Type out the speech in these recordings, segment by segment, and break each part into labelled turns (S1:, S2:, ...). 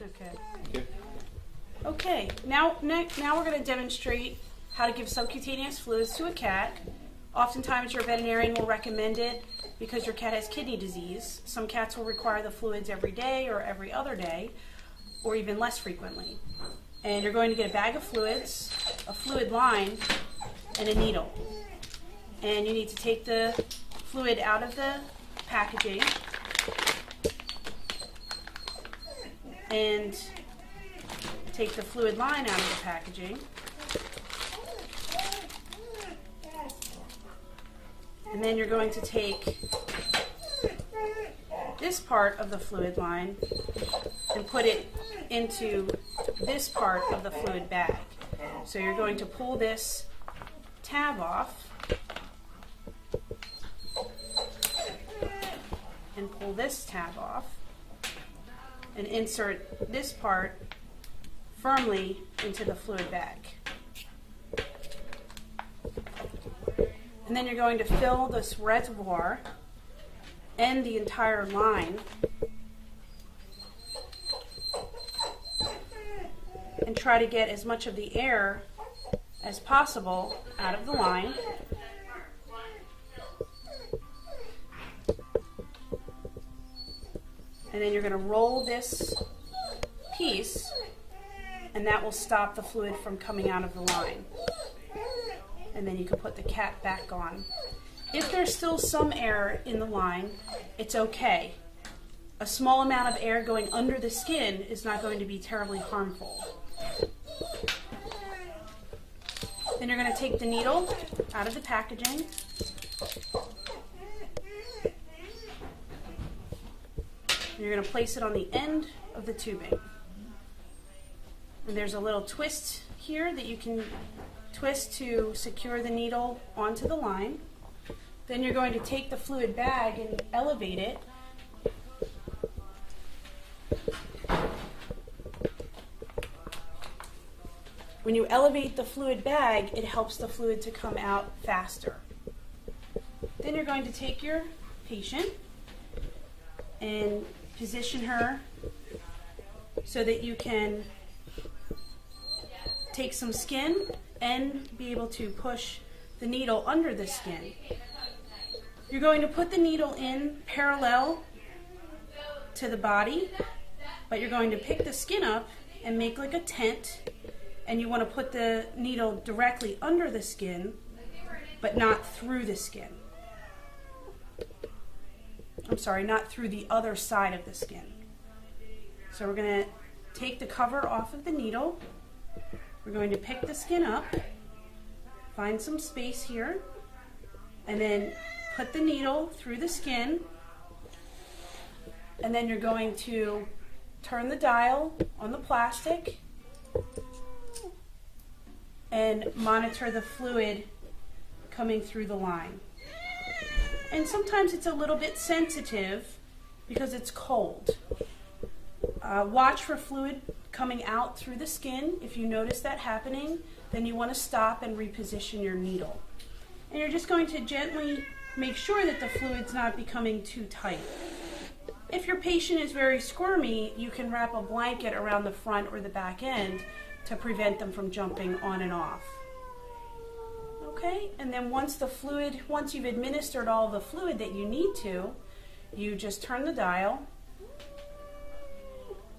S1: Okay.
S2: Okay.
S1: Okay, now we're going to demonstrate how to give subcutaneous fluids to a cat. Oftentimes your veterinarian will recommend it because your cat has kidney disease. Some cats will require the fluids every day or every other day, or even less frequently. And you're going to get a bag of fluids, a fluid line, and a needle. And you need to take the fluid out of the packaging and take the fluid line out of the packaging. And then you're going to take this part of the fluid line and put it into this part of the fluid bag. So you're going to pull this tab off and pull this tab off and insert this part firmly into the fluid bag. And then you're going to fill this reservoir and the entire line and try to get as much of the air as possible out of the line. And then you're going to roll this piece, and that will stop the fluid from coming out of the line. And then you can put the cat back on. If there's still some air in the line, it's okay. A small amount of air going under the skin is not going to be terribly harmful. Then you're going to take the needle out of the packaging. And you're going to place it on the end of the tubing. And there's a little twist here that you can twist to secure the needle onto the line. Then you're going to take the fluid bag and elevate it. When you elevate the fluid bag, it helps the fluid to come out faster. Then you're going to take your patient and position her so that you can take some skin and be able to push the needle under the skin. You're going to put the needle in parallel to the body, but you're going to pick the skin up and make like a tent, and you want to put the needle directly under the skin, but not through the skin. I'm sorry, not through the other side of the skin. So we're going to take the cover off of the needle. We're going to pick the skin up, find some space here, and then put the needle through the skin. And then you're going to turn the dial on the plastic and monitor the fluid coming through the line. And sometimes it's a little bit sensitive because it's cold. Watch for fluid coming out through the skin. If you notice that happening, then you want to stop and reposition your needle. And you're just going to gently make sure that the fluid's not becoming too tight. If your patient is very squirmy, you can wrap a blanket around the front or the back end to prevent them from jumping on and off. Okay, and then once you've administered all the fluid that you need to, you just turn the dial,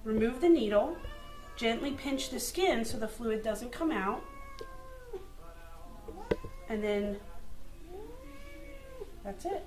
S1: remove the needle, gently pinch the skin so the fluid doesn't come out, and then that's it.